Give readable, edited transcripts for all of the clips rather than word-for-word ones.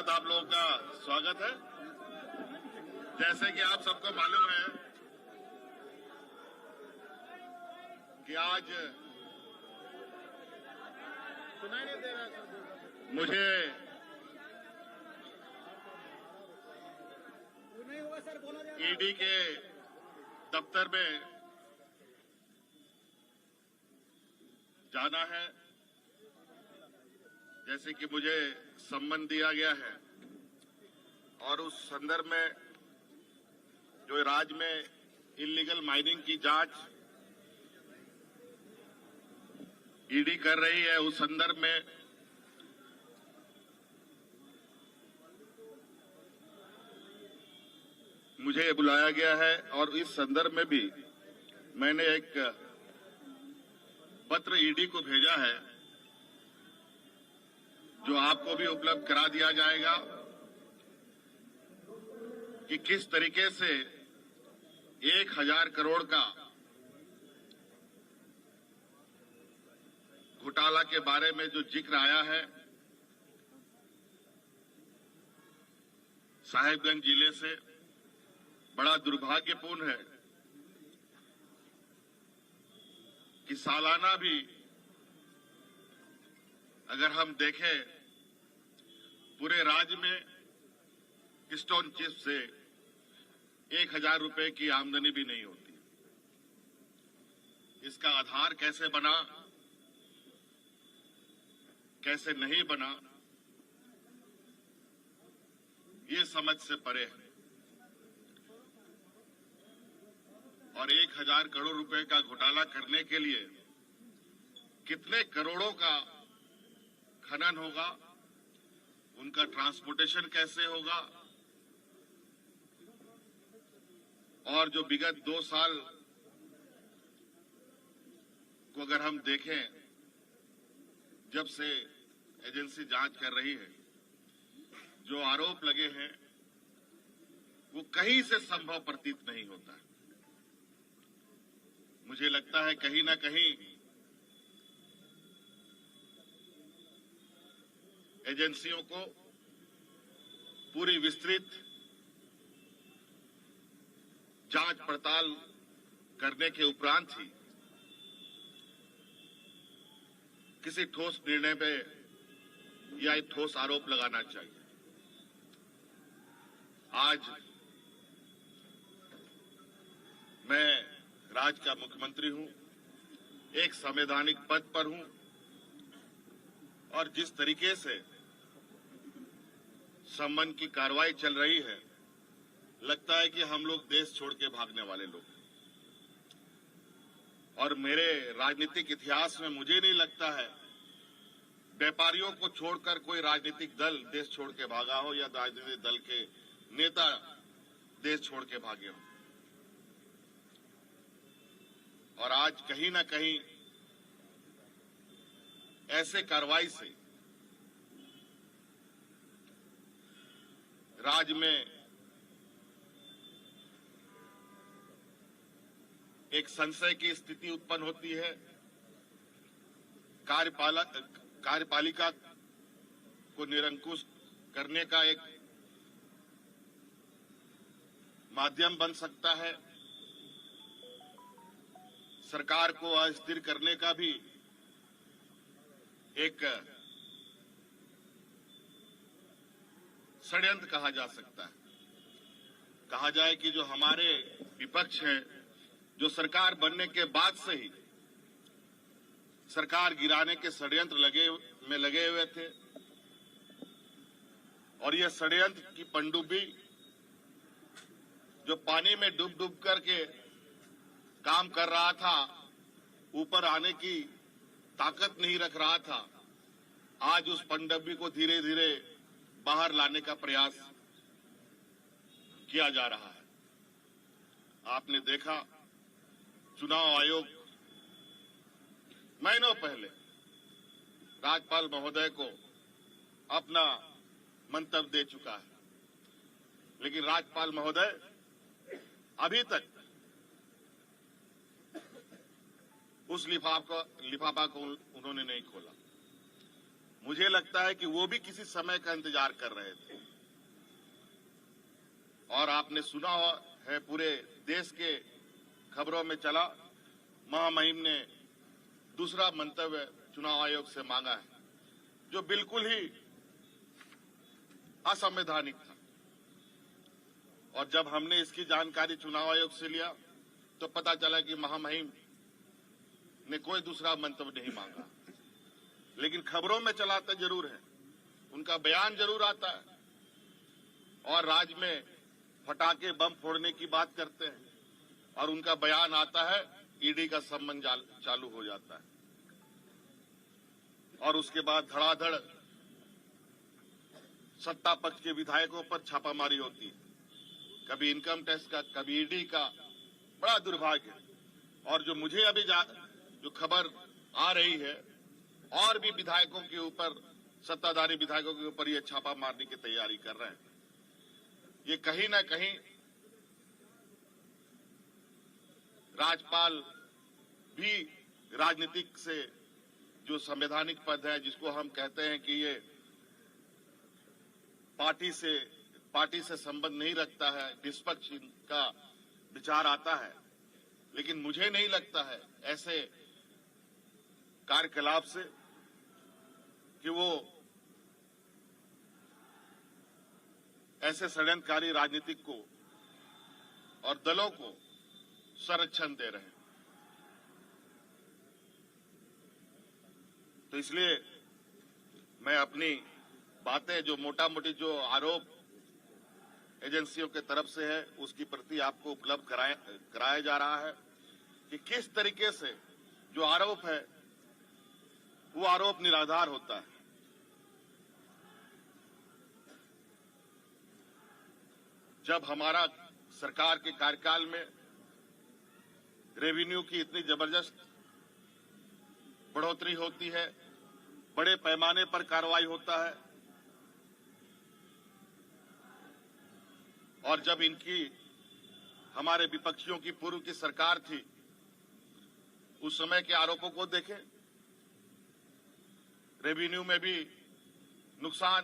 बहुत आप लोगों का स्वागत है। जैसे कि आप सबको मालूम है कि आज सुनाई नहीं दे रहा सर, मुझे ईडी के दफ्तर में जाना है। जैसे कि मुझे सम्मन दिया गया है और उस संदर्भ में जो राज्य में इल्लीगल माइनिंग की जांच ईडी कर रही है, उस संदर्भ में मुझे बुलाया गया है और इस संदर्भ में भी मैंने एक पत्र ईडी को भेजा है जो आपको भी उपलब्ध करा दिया जाएगा कि किस तरीके से 1000 करोड़ का घोटाला के बारे में जो जिक्र आया है साहिबगंज जिले से, बड़ा दुर्भाग्यपूर्ण है कि सालाना भी अगर हम देखें पूरे राज्य में स्टोन चिप से 1000 रुपए की आमदनी भी नहीं होती। इसका आधार कैसे बना, कैसे नहीं बना, ये समझ से परे है। और 1000 करोड़ रुपए का घोटाला करने के लिए कितने करोड़ों का खनन होगा, उनका ट्रांसपोर्टेशन कैसे होगा, और जो विगत 2 साल को अगर हम देखें, जब से एजेंसी जांच कर रही है, जो आरोप लगे हैं वो कहीं से संभव प्रतीत नहीं होता है। मुझे लगता है कहीं ना कहीं एजेंसियों को पूरी विस्तृत जांच पड़ताल करने के उपरांत ही किसी ठोस निर्णय पे या एक ठोस आरोप लगाना चाहिए। आज मैं राज्य का मुख्यमंत्री हूं, एक संवैधानिक पद पर हूं, और जिस तरीके से सम्मन की कार्रवाई चल रही है, लगता है कि हम लोग देश छोड़ के भागने वाले लोग हैं। और मेरे राजनीतिक इतिहास में मुझे नहीं लगता है व्यापारियों को छोड़कर कोई राजनीतिक दल देश छोड़ के भागा हो या राजनीतिक दल के नेता देश छोड़ के भागे हो। और आज कहीं ना कहीं ऐसे कार्रवाई से राज्य में एक संशय की स्थिति उत्पन्न होती है। कार्यपालिका को निरंकुश करने का एक माध्यम बन सकता है, सरकार को अस्थिर करने का भी एक षड्यंत्र कहा जा सकता है। कहा जाए कि जो हमारे विपक्ष हैं, जो सरकार बनने के बाद से ही सरकार गिराने के षड्यंत्र लगे हुए थे, और यह षड्यंत्र की पनडुब्बी जो पानी में डूब डूब करके काम कर रहा था, ऊपर आने की ताकत नहीं रख रहा था, आज उस पनडुब्बी को धीरे धीरे बाहर लाने का प्रयास किया जा रहा है। आपने देखा चुनाव आयोग महीनों पहले राज्यपाल महोदय को अपना मंतव्य दे चुका है, लेकिन राज्यपाल महोदय अभी तक उस लिफाफा को उन्होंने नहीं खोला। मुझे लगता है कि वो भी किसी समय का इंतजार कर रहे थे। और आपने सुना है, पूरे देश के खबरों में चला, महामहिम ने दूसरा मंतव्य चुनाव आयोग से मांगा है, जो बिल्कुल ही असंवैधानिक था। और जब हमने इसकी जानकारी चुनाव आयोग से लिया तो पता चला कि महामहिम ने कोई दूसरा मंतव्य नहीं मांगा, लेकिन खबरों में चलाता जरूर है, उनका बयान जरूर आता है और राज्य में फटाके बम फोड़ने की बात करते हैं और उनका बयान आता है, ईडी का संबंध चालू हो जाता है और उसके बाद धड़ाधड़ सत्ता पक्ष के विधायकों पर छापामारी होती है, कभी इनकम टैक्स का, कभी ईडी का। बड़ा दुर्भाग्य है। और जो मुझे अभी जो खबर आ रही है, और भी विधायकों के ऊपर, सत्ताधारी विधायकों के ऊपर ये छापा मारने की तैयारी कर रहे हैं। ये कहीं ना कहीं राज्यपाल भी राजनीतिक से, जो संवैधानिक पद है, जिसको हम कहते हैं कि ये पार्टी से संबंध नहीं रखता है, निष्पक्ष का विचार आता है। लेकिन मुझे नहीं लगता है ऐसे कार्यकलाप से कि वो ऐसे षड्यंत्रकारी राजनीतिक को और दलों को संरक्षण दे रहे हैं। तो इसलिए मैं अपनी बातें, जो मोटा मोटी जो आरोप एजेंसियों के तरफ से है, उसकी प्रति आपको उपलब्ध कराया जा रहा है कि किस तरीके से जो आरोप है वो आरोप निराधार होता है। जब हमारा सरकार के कार्यकाल में रेवेन्यू की इतनी जबरदस्त बढ़ोतरी होती है, बड़े पैमाने पर कार्रवाई होता है, और जब इनकी, हमारे विपक्षियों की पूर्व की सरकार थी, उस समय के आरोपों को देखें, रेवेन्यू में भी नुकसान,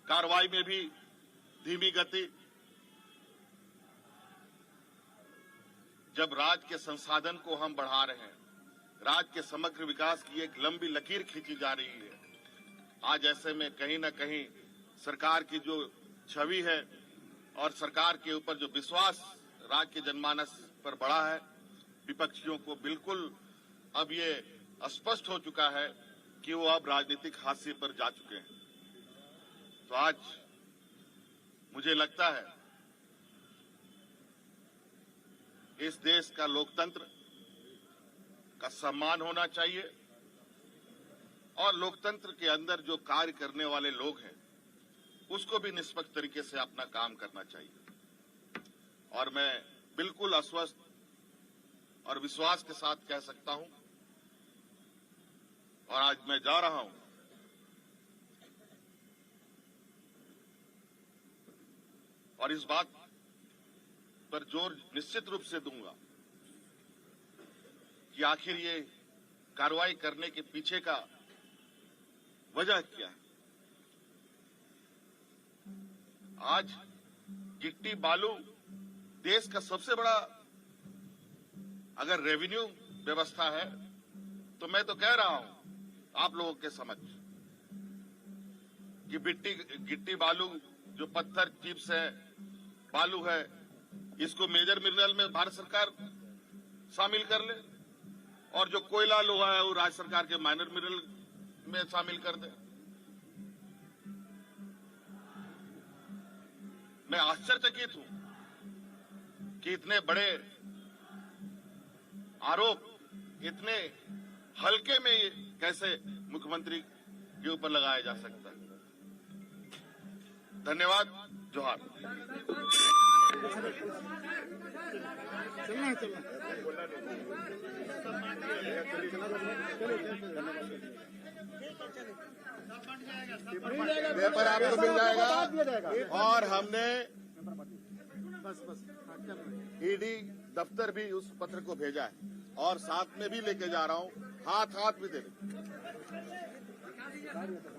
कार्रवाई में भी धीमी गति। जब राज्य के संसाधन को हम बढ़ा रहे हैं, राज्य के समग्र विकास की एक लंबी लकीर खींची जा रही है, आज ऐसे में कहीं न कहीं सरकार की जो छवि है और सरकार के ऊपर जो विश्वास राज्य के जनमानस पर बढ़ा है, विपक्षियों को बिल्कुल अब ये स्पष्ट हो चुका है कि वो अब राजनीतिक हाशिए पर जा चुके हैं। तो आज मुझे लगता है इस देश का लोकतंत्र का सम्मान होना चाहिए और लोकतंत्र के अंदर जो कार्य करने वाले लोग हैं उसको भी निष्पक्ष तरीके से अपना काम करना चाहिए। और मैं बिल्कुल आश्वस्त और विश्वास के साथ कह सकता हूं, और आज मैं जा रहा हूं, और इस बात पर जोर निश्चित रूप से दूंगा कि आखिर ये कार्रवाई करने के पीछे का वजह क्या है। आज गिट्टी बालू देश का सबसे बड़ा अगर रेवेन्यू व्यवस्था है, तो मैं तो कह रहा हूं आप लोगों के समक्ष कि गिट्टी बालू, जो पत्थर चिप्स है, बालू है, इसको मेजर मिनरल में भारत सरकार शामिल कर ले, और जो कोयला लोहा है वो राज्य सरकार के माइनर मिनरल में शामिल कर दे। मैं आश्चर्यचकित हूं कि इतने बड़े आरोप इतने हल्के में कैसे मुख्यमंत्री के ऊपर लगाया जा सकता है। धन्यवाद। जोहार। पेपर आपको मिल जाएगा, और हमने ईडी दफ्तर भी उस पत्र को भेजा है, और साथ में भी लेके जा रहा हूं, हाथ भी दे चलिए